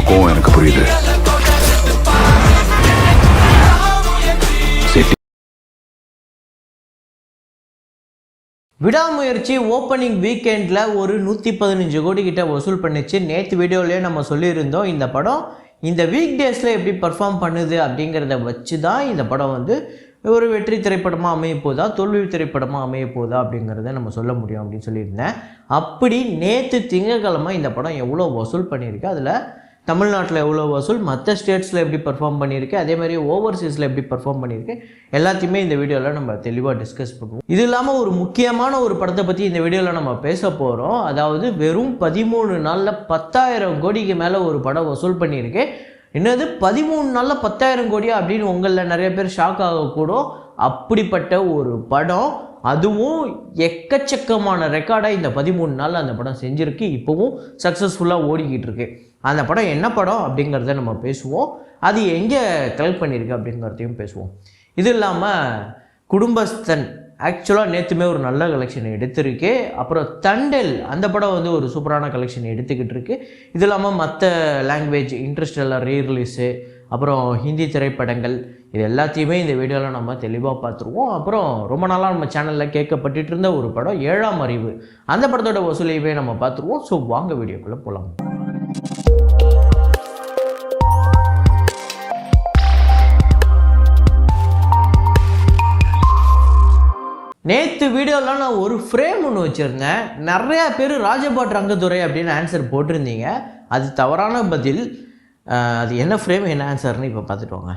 கோவம் எனக்கு புரியுது. விடாமுயற்சி ஓப்பனிங் வீக்கெண்டில் ஒரு 115 கோடி கிட்ட வசூல் பண்ணிச்சு. நேற்று வீடியோலேயே நம்ம சொல்லியிருந்தோம் இந்த படம் இந்த வீக் டேஸில் எப்படி பர்ஃபார்ம் பண்ணுது அப்படிங்கிறத வச்சு தான் இந்த படம் வந்து ஒரு வெற்றி திரைப்படமாக அமைய போதா தோல்வி திரைப்படமாக அமைய போதா அப்படிங்கிறத நம்ம சொல்ல முடியும் அப்படின்னு சொல்லியிருந்தேன். அப்படி நேற்று திங்கட்கிழமை இந்த படம் எவ்வளோ வசூல் பண்ணியிருக்கு, அதில் தமிழ்நாட்டில் எவ்வளோ வசூல், மற்ற ஸ்டேட்ஸில் எப்படி பர்ஃபார்ம் பண்ணியிருக்கு, அதே மாதிரி ஓவர்சீஸில் எப்படி பர்ஃபார்ம் பண்ணியிருக்கு, எல்லாத்தையுமே இந்த வீடியோவில் நம்ம தெளிவாக டிஸ்கஸ் பண்ணுவோம். இது இல்லாமல் ஒரு முக்கியமான ஒரு படத்தை பற்றி இந்த வீடியோவில் நம்ம பேச போகிறோம். அதாவது வெறும் 13 நாளில் 10,000 கோடிக்கு மேலே ஒரு படம் வசூல் பண்ணியிருக்கு. என்னது 13 நாளில் 10,000 கோடியா அப்படின்னு உங்களில் நிறைய பேர் ஷாக் ஆகக்கூடும். அப்படிப்பட்ட ஒரு படம், அதுவும் எக்கச்சக்கமான ரெக்கார்டாக இந்த 13 நாளில் அந்த படம் செஞ்சுருக்கு. இப்போவும் சக்ஸஸ்ஃபுல்லாக ஓடிக்கிட்டு இருக்கு. அந்த படம் என்ன படம் அப்படிங்கிறத நம்ம பேசுவோம். அது எங்கே கலெக்ட் பண்ணியிருக்கு அப்படிங்கிறதையும் பேசுவோம். இது இல்லாமல் குடும்பஸ்தன் ஆக்சுவலாக நேற்றுமே ஒரு நல்ல கலெக்ஷன் எடுத்திருக்கு. அப்புறம் தண்டல் அந்த படம் வந்து ஒரு சூப்பரான கலெக்ஷன் எடுத்துக்கிட்டு இருக்கு. இது இல்லாமல் மற்ற லாங்குவேஜ் இன்ட்ரெஸ்டெல்லாம் ரீரிலீஸு, அப்புறம் ஹிந்தி திரைப்படங்கள், இது எல்லாத்தையுமே இந்த வீடியோவில் நம்ம தெளிவாக பார்த்துருவோம். அப்புறம் ரொம்ப நாளாக நம்ம சேனலில் கேட்கப்பட்டு இருந்த ஒரு படம் 7ஆம் அறிவு, அந்த படத்தோட வசூலையுமே நம்ம பார்த்துருவோம். ஸோ வாங்க வீடியோக்குள்ளே போகலாம். நேற்று வீடியோவில் நான் ஒரு ஃப்ரேம் ஒன்று வச்சுருந்தேன். நிறையா பேர் ராஜபாட் ரங்கத்துறை அப்படின்னு ஆன்சர் போட்டிருந்தீங்க. அது தவறான பதில். அது என்ன ஃப்ரேம் என்ன ஆன்சர்னு இப்போ பார்த்துட்டு வாங்க.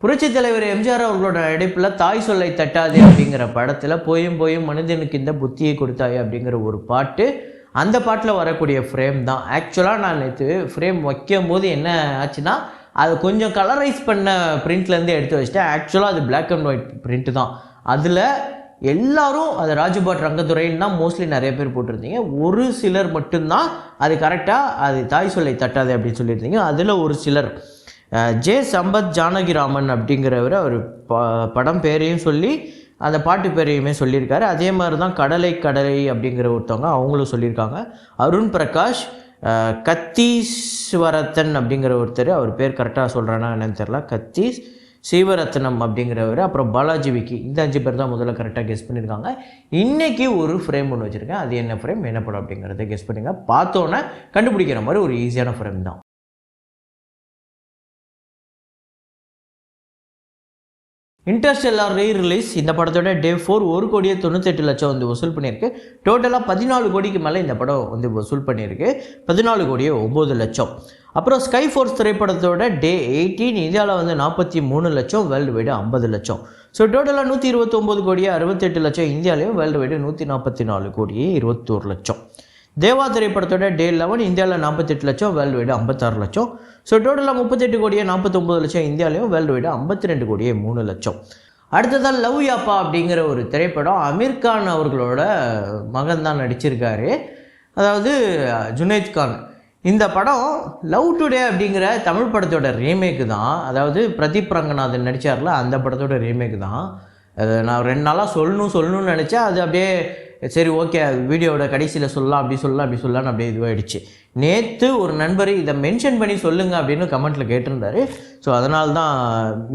புரட்சித் தலைவர் எம்ஜிஆர் அவர்களோட நடிப்பில் தாய் சொல்லை தட்டாதே அப்படிங்கிற படத்தில் போயும் போயும் மனிதனுக்கு இந்த புத்தியை கொடுத்தாயே அப்படிங்கிற ஒரு பாட்டு, அந்த பாட்டில் வரக்கூடிய ஃப்ரேம் தான். ஆக்சுவலாக நான் நேற்று ஃப்ரேம் வைக்கும் போது என்ன ஆச்சுன்னா, அது கொஞ்சம் கலரைஸ் பண்ண பிரிண்ட்லேருந்து எடுத்து வச்சுட்டேன். ஆக்சுவலாக அது பிளாக் அண்ட் ஒயிட் பிரிண்ட்டு தான். அதில் எல்லோரும் அது ராஜபாட் ரங்கத்துறைன்னு தான் மோஸ்ட்லி நிறைய பேர் போட்டிருந்தீங்க. ஒரு சிலர் மட்டும்தான் அது கரெக்டாக அது தாய் சொல்லை தட்டாதே அப்படின்னு சொல்லியிருந்தீங்க. அதில் ஒரு சிலர் ஜே சம்பத் ஜானகிராமன் அப்படிங்கிறவர் அவர் படம் பேரையும் சொல்லி அந்த பாட்டு பேரையுமே சொல்லியிருக்காரு. அதே மாதிரி தான் கடலை கடலை அப்படிங்கிற ஒருத்தவங்க அவங்களும் சொல்லியிருக்காங்க. அருண் பிரகாஷ், கத்தீஸ்வரத்தன் அப்படிங்கிற ஒருத்தர், அவர் பேர் கரெக்டாக சொல்கிறேன்னா என்னன்னு தெரில, கத்தீஸ் சீவரத்னம் அப்படிங்கிறவர், அப்புறம் பாலாஜி விக்கி, இந்த 5 பேர் தான் முதல்ல கரெக்டாக கெஸ் பண்ணியிருக்காங்க. இன்றைக்கி ஒரு ஃப்ரேம் ஒன்று வச்சுருக்கேன். அது என்ன ஃப்ரேம் என்ன படம் அப்படிங்கிறத கெஸ் பண்ணுங்க. பார்த்தோன்னே கண்டுபிடிக்கிற மாதிரி ஒரு ஈஸியான ஃப்ரேம் தான். இன்டர்ஸ்டெல்லார் ரீரிலீஸ் இந்த படத்தோட டே 4 1,98,00,000 வந்து வசூல் பண்ணியிருக்கு. டோட்டலாக 14 கோடிக்கு மேலே இந்த படம் வந்து வசூல் பண்ணியிருக்கு. 14,09,00,000. அப்புறம் ஸ்கை ஃபோர்ஸ் திரைப்படத்தோட டே 18 இந்தியாவில் வந்து 43 லட்சம், வேர்ல்டு வைடு 50 லட்சம். ஸோ டோட்டலாக 129 கோடியே 68 லட்சம் இந்தியாவிலையும், வேர்ல்டு வைடு 144 கோடியே 21 லட்சம். தேவா திரைப்படத்தோட டே 11 இந்தியாவில் 48 லட்சம், வேர்ல்டு வைடு 56 லட்சம். ஸோ டோட்டலாக 38 கோடியே 49 லட்சம் இந்தியாவிலையும், வேர்ல்டு வைடு 52 கோடியே 3 லட்சம். அடுத்ததான் லவ் யாப்பா அப்படிங்கிற ஒரு திரைப்படம். அமீர் கான் அவர்களோட மகன் தான் நடிச்சிருக்காரு, அதாவது ஜுனைத் கான். இந்த படம் லவ் டுடே அப்படிங்கிற தமிழ் படத்தோட ரீமேக்கு தான். அதாவது பிரதீப் ரங்கநாதன் நடித்தார்ல, அந்த படத்தோட ரீமேக்கு தான். நான் 2 நாளாக சொல்லணும்னு நினச்சேன். அது அப்படியே சரி ஓகே வீடியோவோட கடைசியில் சொல்லலாம் அப்படி சொல்லலாம்னு அப்படியே இதுவாகிடுச்சு. நேற்று ஒரு நண்பர் இதை மென்ஷன் பண்ணி சொல்லுங்கள் அப்படின்னு கமெண்ட்டில் கேட்டிருந்தாரு. ஸோ அதனால தான்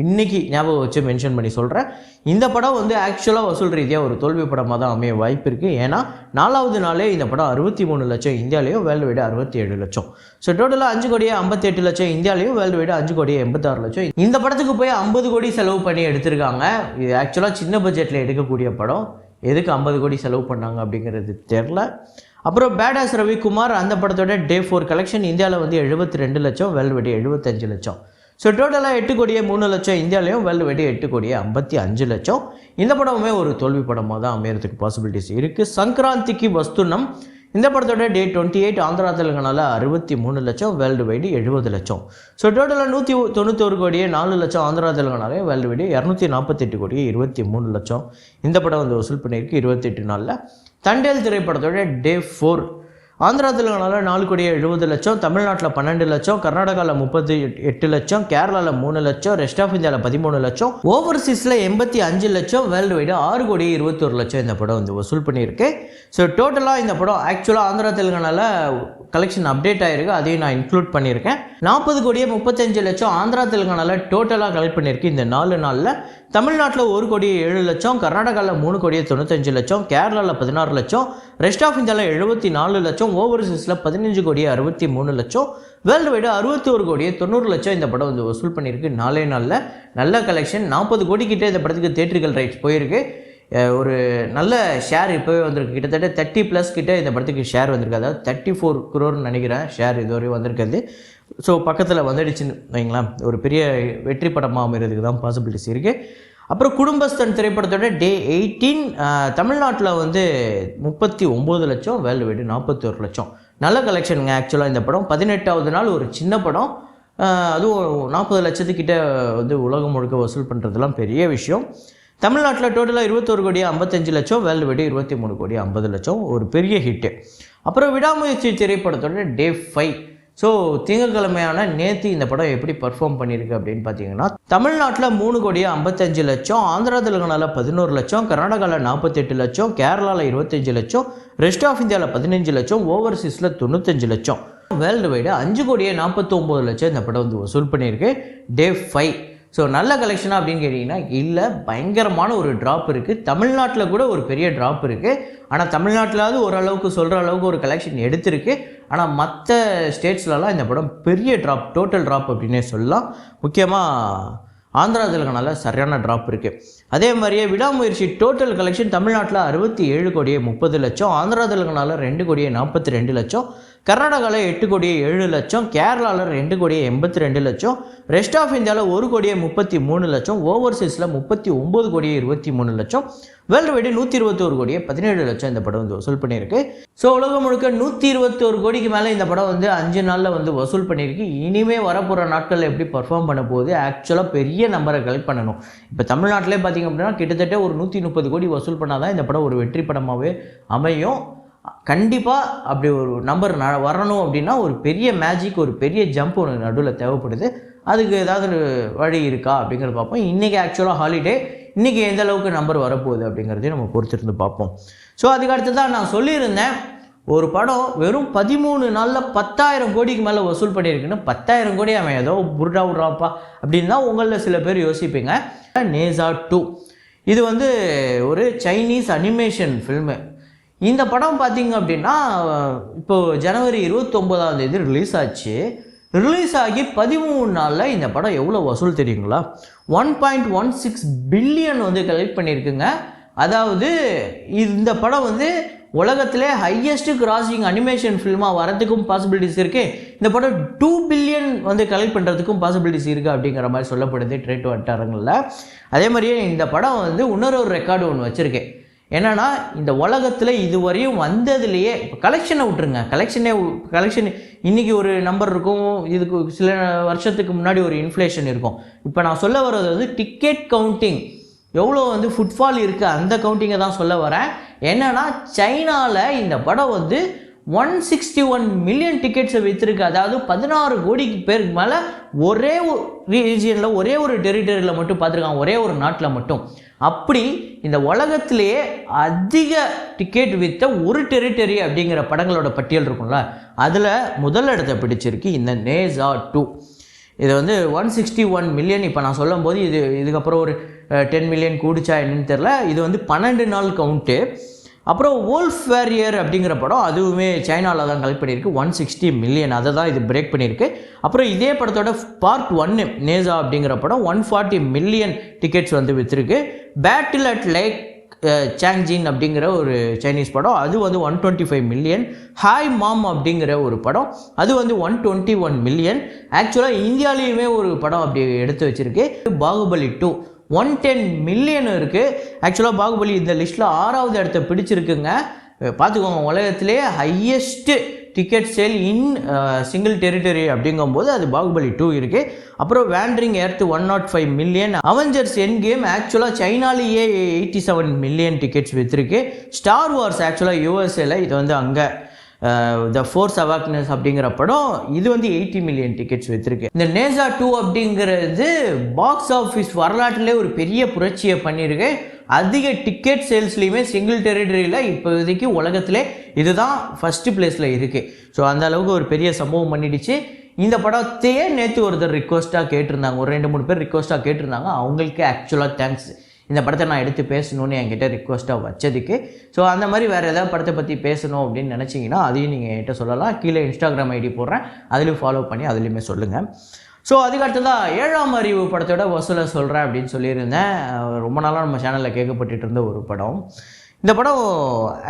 இன்றைக்கி ஞாபகம் வச்சு மென்ஷன் பண்ணி சொல்கிறேன். இந்த படம் வந்து ஆக்சுவலாக வசூல் ரீதியாக ஒரு தோல்வி படமாக தான் அமைய வாய்ப்பு இருக்குது. ஏன்னா 4வது நாளே இந்த படம் 63 லட்சம் இந்தியாவிலையும், வேர்ல்டு வைடு 67 லட்சம். ஸோ டோட்டலாக 5 கோடியே 58 லட்சம் இந்தியாவிலையும், வேர்ல்டு வைடு 5 கோடியே 86 லட்சம். இந்த படத்துக்கு போய் 50 கோடி செலவு பண்ணி எடுத்திருக்காங்க. இது ஆக்சுவலாக சின்ன பட்ஜெட்டில் எடுக்கக்கூடிய படம். எதுக்கு 50 கோடி செலவு பண்ணாங்க அப்படிங்கிறது தெரில. அப்புறம் பேடாஸ் ரவிக்குமார் அந்த படத்தோட டே 4 கலெக்ஷன் இந்தியாவில் வந்து 72 லட்சம், வேர்ல்டு வைடு 75 லட்சம். ஸோ டோட்டலாக 8 கோடியே 3 லட்சம் இந்தியாவிலையும், வேர்ல்டு வைடு 8 கோடியே 55 லட்சம். இந்த படமுமே ஒரு தோல்வி படமாக தான் அமையறதுக்கு பாசிபிலிட்டிஸ் இருக்குது. சங்கராந்திக்கு வஸ்துனம் இந்த படத்தோட டே 28 ஆந்திரா தெலுங்கானாவில் 63 லட்சம், வேர்ல்டு வைடு 70 லட்சம். ஸோ டோட்டலாக 191 கோடியே 4 லட்சம் ஆந்திரா தெலுங்கானாலே, வேர்ல்டு வைடு 248 கோடியே 23 லட்சம். இந்த படம் வந்து வசூல் பண்ணியிருக்கு 28 நாளில். தண்டேல் திரைப்படத்தோட டே 4 ஆந்திரா தெலுங்கானாவில் 4,70,00,000, தமிழ்நாட்டில் 12 லட்சம், கர்நாடகாவில் 38 லட்சம், கேரளாவில் 3 லட்சம், ரெஸ்ட் ஆஃப் இந்தியாவில் 13 லட்சம், ஓவர்சீஸில் 85 லட்சம், வேர்ல்டு வைடு 6,21,00,000 இந்த படம் வந்து வசூல் பண்ணியிருக்கு. ஸோ டோட்டலாக இந்த படம் ஆக்சுவலாக ஆந்திரா தெலுங்கானாவில் கலெக்ஷன் அப்டேட் ஆகிருக்கு, அதையும் நான் இன்க்ளூட் பண்ணியிருக்கேன். 40,35,00,000 ஆந்திரா தெலுங்கானாவில் டோட்டலாக கலெக்ட் பண்ணியிருக்கு இந்த 4 நாளில். தமிழ்நாட்டில் 1,07,00,000, கர்நாடகாவில் 3,95,00,000, கேரளாவில் 16 லட்சம், ரெஸ்ட் ஆஃப் இந்தியாவில் 74 லட்சம், ஓவர்சீஸில் 15,63,00,000, வேர்ல்டு வைடு 61,90,00,000 இந்த படம் வந்து வசூல் பண்ணியிருக்கு 4 நாளில். நல்ல கலெக்ஷன். 40 கோடி கிட்டே இந்த படத்துக்கு தேட்டரிக்கல் ரைட்ஸ் போயிருக்கு. ஒரு நல்ல ஷேர் இப்போவே வந்திருக்கு. கிட்டத்தட்ட 30+ கிட்டே இந்த படத்துக்கு ஷேர் வந்திருக்கு. அதாவது 34 crore நினைக்கிறேன் ஷேர் இதுவரையும் வந்திருக்குது. ஸோ பக்கத்தில் வந்துடுச்சுன்னு வைங்களேன். ஒரு பெரிய வெற்றி படமாக அமைகிறதுக்கு தான் பாசிபிலிட்டிஸ் இருக்குது. அப்புறம் குடும்பஸ்தன் திரைப்படத்தோட டே 18 தமிழ்நாட்டில் வந்து 39 லட்சம், வேர்ல்டு வைடு 41 லட்சம். நல்ல கலெக்ஷனுங்க ஆக்சுவலாக இந்த படம். 18வது நாள் ஒரு சின்ன படம், அதுவும் 40 லட்சத்துக்கிட்ட வந்து உலகம் முழுக்க வசூல் பண்ணுறதுலாம் பெரிய விஷயம். தமிழ்நாட்டில் டோட்டலாக 21,55,00,000, வேர்ல்டு வைடு 23,50,00,000, ஒரு பெரிய ஹிட்டு. அப்புறம் விடாமுயற்சி திரைப்படத்தோட டே 5. ஸோ திங்கட்கிழமையான நேற்று இந்த படம் எப்படி பர்ஃபார்ம் பண்ணியிருக்கு அப்படின்னு பார்த்தீங்கன்னா, தமிழ்நாட்டில் 3,55,00,000, ஆந்திரா தெலுங்கானாவில் 11 லட்சம், கர்நாடகாவில் 48 லட்சம், கேரளாவில் 25 லட்சம், ரெஸ்ட் ஆஃப் இந்தியாவில் 15 லட்சம், ஓவர்சீஸில் 95 லட்சம், வேர்ல்டு வைடு 5,49,00,000 இந்த படம் வந்து வசூல் பண்ணியிருக்கு டே 5. ஸோ நல்ல கலெக்ஷனாக அப்படின்னு கேட்டிங்கன்னா இல்லை, பயங்கரமான ஒரு ட்ராப் இருக்குது. தமிழ்நாட்டில் கூட ஒரு பெரிய ட்ராப் இருக்குது. ஆனால் தமிழ்நாட்டிலாவது ஓரளவுக்கு சொல்கிற அளவுக்கு ஒரு கலெக்ஷன் எடுத்திருக்கு. ஆனால் மற்ற ஸ்டேட்ஸ்லலாம் இந்த படம் பெரிய ட்ராப், டோட்டல் ட்ராப் அப்படின்னே சொல்லலாம். முக்கியமாக ஆந்திரா தெலுங்கானாவில் சரியான ட்ராப் இருக்குது. அதே மாதிரியே விடாமுயற்சி டோட்டல் கலெக்ஷன் தமிழ்நாட்டில் 67,30,00,000, ஆந்திரா தெலுங்கானாவில் 2,42,00,000, கர்நாடகாவில் 8,07,00,000, கேரளாவில் 2,82,00,000, ரெஸ்ட் ஆஃப் இந்தியாவில் 1,33,00,000, ஓவர்சீஸில் 39,23,00,000, வேர்ல்டு வைடு 121,17,00,000 இந்த படம் வந்து வசூல் பண்ணியிருக்கு. ஸோ உலகம் முழுக்க 121 கோடிக்கு மேலே இந்த படம் வந்து 5 நாளில் வந்து வசூல் பண்ணியிருக்கு. இனிமேல் வரப்போகிற நாட்களில் எப்படி பர்ஃபார்ம் பண்ண போகுது, ஆக்சுவலாக பெரிய நம்பரை கலெக்ட் பண்ணணும். இப்போ தமிழ்நாட்டிலே பார்த்திங்க அப்படின்னா கிட்டத்தட்ட ஒரு 130 கோடி வசூல் பண்ணால் தான் இந்த படம் ஒரு வெற்றி படமாகவே அமையும். கண்டிப்பாக அப்படி ஒரு நம்பர் வரணும் அப்படின்னா ஒரு பெரிய மேஜிக், ஒரு பெரிய ஜம்ப் ஒன்று நடுவில் தேவைப்படுது. அதுக்கு ஏதாவது வழி இருக்கா அப்படிங்கிறத பார்ப்போம். இன்றைக்கி ஆக்சுவலாக ஹாலிடே, இன்றைக்கி எந்த அளவுக்கு நம்பர் வரப்போகுது அப்படிங்கிறதையும் நம்ம பொறுத்திருந்து பார்ப்போம். ஸோ அதுக்கு அடுத்து தான் நான் சொல்லியிருந்தேன், ஒரு படம் வெறும் 13 நாளில் 10,000 கோடிக்கு மேலே வசூல் பண்ணியிருக்குன்னு. 10,000 கோடி அவன் ஏதோ புருடா விட்றாப்பா அப்படின்னு தான் உங்களில் சில பேர் யோசிப்பீங்க. நேசா 2 இது வந்து ஒரு சைனீஸ் அனிமேஷன் ஃபில்மு. இந்த படம் பார்த்திங்க அப்படின்னா இப்போது ஜனவரி 29ஆம் தேதி ரிலீஸ் ஆச்சு. ரிலீஸ் ஆகி 13 நாளில் இந்த படம் எவ்வளோ வசூல் தெரியுங்களா? 1.16 பில்லியன் வந்து கலெக்ட் பண்ணியிருக்குங்க. அதாவது இந்த படம் வந்து உலகத்திலே ஹையஸ்ட் கிராசிங் அனிமேஷன் ஃபில்மாக வரதுக்கும் பாசிபிலிட்டிஸ் இருக்குது. இந்த படம் 2 பில்லியன் வந்து கலெக்ட் பண்ணுறதுக்கும் பாசிபிலிட்டிஸ் இருக்குது அப்படிங்கிற மாதிரி சொல்லப்படுது ட்ரேட் வட்டாரங்களில். அதே மாதிரியே இந்த படம் வந்து இன்னொரு ரெக்கார்டு ஒன்று வச்சுருக்கேன். என்னென்னா இந்த உலகத்தில் இதுவரையும் வந்ததுலேயே, இப்போ கலெக்ஷனை விட்டுருங்க, கலெக்ஷன் இன்றைக்கி ஒரு நம்பர் இருக்கும், இதுக்கு சில வருஷத்துக்கு முன்னாடி ஒரு இன்ஃப்ளேஷன் இருக்கும். இப்போ நான் சொல்ல வர்றது வந்து டிக்கெட் கவுண்டிங், எவ்வளோ வந்து ஃபுட்ஃபால் இருக்குது அந்த கவுண்டிங்கை தான் சொல்ல வரேன். என்னென்னா சைனாவில் இந்த படம் வந்து 161 மில்லியன் டிக்கெட்ஸை விற்றுருக்கு. அதாவது 16 கோடிக்கு பேருக்கு மேலே ஒரே ஒரு ரீஜியனில், ஒரே ஒரு டெரிட்டரியில் மட்டும் பார்த்துருக்காங்க, ஒரே ஒரு நாட்டில் மட்டும். அப்படி இந்த உலகத்திலேயே அதிக டிக்கெட் விற்ற ஒரு டெரிட்டரி அப்படிங்கிற படங்களோட பட்டியல் இருக்கும்ல, அதில் முதல் இடத்தை பிடிச்சிருக்கு இந்த நேசா 2. இது வந்து 161 மில்லியன். இப்போ நான் சொல்லும் போது இதுக்கப்புறம் ஒரு 10 மில்லியன் கூடிச்சா என்னன்னு தெரில. இது வந்து 12 நாள் கவுண்ட்டு. அப்புறம் வோல்ஃப் வேரியர் அப்படிங்கிற படம், அதுவுமே சைனாவில் தான் கலெக்ட் பண்ணியிருக்கு 160 மில்லியன். அதை தான் இது பிரேக் பண்ணியிருக்கு. அப்புறம் இதே படத்தோட பார்ட் 1 நேசா அப்படிங்கிற படம் 140 மில்லியன் டிக்கெட்ஸ் வந்து விற்றுருக்கு. பேட்டில் அட் லேக் சாங்ஜின் அப்படிங்கிற ஒரு சைனீஸ் படம், அது வந்து 125 மில்லியன். ஹாய் மாம் அப்படிங்கிற ஒரு படம், அது வந்து 121 மில்லியன். ஆக்சுவலாக இந்தியாவிலேயுமே ஒரு படம் அப்படி எடுத்து வச்சுருக்கு. பாகுபலி 2 110 மில்லியன் இருக்குது. ஆக்சுவலாக பாகுபலி இந்த லிஸ்ட்டில் 6வது இடத்த பிடிச்சிருக்குங்க. பார்த்துக்கோங்க, உலகத்திலே ஹையஸ்ட்டு டிக்கெட் சேல் இன் சிங்கிள் டெரிட்டரி அப்படிங்கும்போது அது பாகுபலி 2 இருக்குது. அப்புறம் wandering earth 105 million. Avengers end game ஆக்சுவலாக சைனாலேயே 87 மில்லியன் டிக்கெட்ஸ் விற்றுருக்கு. ஸ்டார் வார்ஸ் ஆக்சுவலாக யூஎஸ்ஏல இது வந்து அங்கே த ஃபோர்ஸ் அவேக்னஸ் அப்படிங்கிற படம் இது வந்து 80 மில்லியன் டிக்கெட்ஸ் விற்றுருக்கு. இந்த நேசா 2 அப்படிங்கிறது பாக்ஸ் ஆஃபீஸ் வரலாற்றிலே ஒரு பெரிய புரட்சியை பண்ணியிருக்கு. அதிக டிக்கெட் சேல்ஸ்லேயுமே சிங்கிள் டெரிட்டரியில் இப்போதைக்கு உலகத்திலே இதுதான் ஃபஸ்ட்டு பிளேஸில் இருக்குது. ஸோ அந்த அளவுக்கு ஒரு பெரிய சம்பவம் பண்ணிடுச்சு. இந்த படத்தையே நேற்று ஒருத்தர் ரிக்வஸ்ட்டாக கேட்டிருந்தாங்க, ஒரு 2-3 பேர் ரிக்வஸ்ட்டாக கேட்டிருந்தாங்க. அவங்களுக்கு ஆக்சுவலாக தேங்க்ஸ், இந்த படத்தை நான் எடுத்து பேசணும்னு என்கிட்ட ரிக்வஸ்ட்டாக வச்சதுக்கு. ஸோ அந்த மாதிரி வேறு ஏதாவது படத்தை பற்றி பேசணும் அப்படின்னு நினச்சிங்கன்னா அதையும் நீங்கள் என்கிட்ட சொல்லலாம். கீழே இன்ஸ்டாகிராம் ஐடி போடுறேன், அதுலேயும் ஃபாலோ பண்ணி அதுலேயுமே சொல்லுங்கள். ஸோ அதுக்கடுத்ததாக 7ஆம் அறிவு படத்தோட வசூலை சொல்கிறேன் அப்படின்னு சொல்லியிருந்தேன். ரொம்ப நாளாக நம்ம சேனலில் கேட்கப்பட்டு இருந்த ஒரு படம். இந்த படம்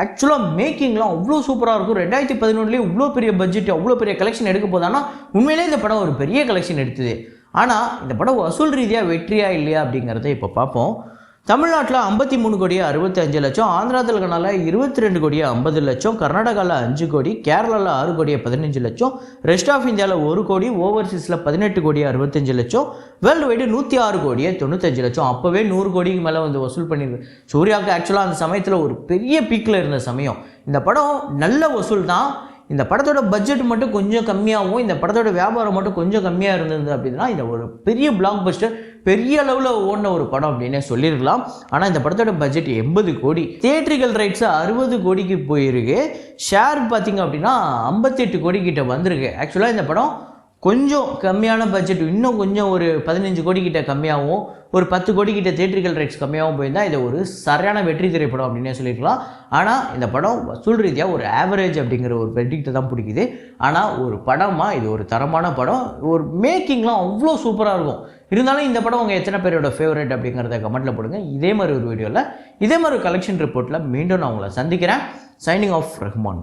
ஆக்சுவலாக மேக்கிங்லாம் அவ்வளோ சூப்பராக இருக்கும். 2011 இவ்வளோ பெரிய பட்ஜெட், அவ்வளோ பெரிய கலெக்ஷன் எடுக்க போதானா உண்மையிலே இந்த படம் ஒரு பெரிய கலெக்ஷன் எடுத்தது. ஆனால் இந்த படம் வசூல் ரீதியாக வெற்றியா இல்லையா அப்படிங்கிறத இப்போ பார்ப்போம். தமிழ்நாட்டில் 53 கோடியே 65 லட்சம், ஆந்திரா தெலுங்கானாவில் 22 கோடியே 50 லட்சம், கர்நாடகாவில் 5 கோடி, கேரளாவில் 6 கோடியே 15 லட்சம், ரெஸ்ட் ஆஃப் இந்தியாவில் 1 கோடி, ஓவர்சீஸில் 18 கோடியே 65 லட்சம், வேர்ல்டு வைடு 106 கோடியே 95 லட்சம். அப்போவே 100 கோடிக்கு மேலே வந்து வசூல் பண்ணியிருக்கு. சூர்யாவுக்கு ஆக்சுவலாக அந்த சமயத்தில் ஒரு பெரிய பீக்கில் இருந்த சமயம். இந்த படம் நல்ல வசூல் தான். இந்த படத்தோட பட்ஜெட் மட்டும் கொஞ்சம் கம்மியாகவும் இந்த படத்தோட வியாபாரம் மட்டும் கொஞ்சம் கம்மியாக இருந்தது அப்படின்னா இந்த ஒரு பெரிய பிளாக் பஸ்டர், பெரிய அளவில் ஓடின ஒரு படம் அப்படின்னே சொல்லியிருக்கலாம். ஆனால் இந்த படத்தோட பட்ஜெட் 80 கோடி, தியேட்ரிக்கல் ரைட்ஸு 60 கோடிக்கு போயிருக்கு. ஷேர் பார்த்திங்க அப்படின்னா 58 கோடி கிட்ட வந்திருக்கு. ஆக்சுவலாக இந்த படம் கொஞ்சம் கம்மியான பட்ஜெட், இன்னும் கொஞ்சம் ஒரு 15 கோடி கிட்ட கம்மியாகவும் ஒரு 10 கோடி கிட்ட தியேட்ரிக்கல் ரைட்ஸ் கம்மியாகவும் போயிருந்தால் இதை ஒரு சரியான வெற்றி திரைப்படம் அப்படின்னே சொல்லியிருக்கலாம். ஆனால் இந்த படம் வசூல் ரீதியாக ஒரு ஆவரேஜ் அப்படிங்கிற ஒரு வெர்டிக்ட்டை தான் பிடிக்குது. ஆனால் ஒரு படமாக இது ஒரு தரமான படம். ஒரு மேக்கிங்லாம் அவ்வளோ சூப்பராக இருக்கும். இருந்தாலும் இந்த படம் உங்கள் எத்தனை பேரோட ஃபேவரட் அப்படிங்கிறத கமெண்ட்டில் போடுங்க. இதே மாதிரி ஒரு வீடியோவில் இதே மாதிரி கலெக்ஷன் ரிப்போர்ட்டில் மீண்டும் நான் உங்களை சந்திக்கிறேன். Signing off Rahman.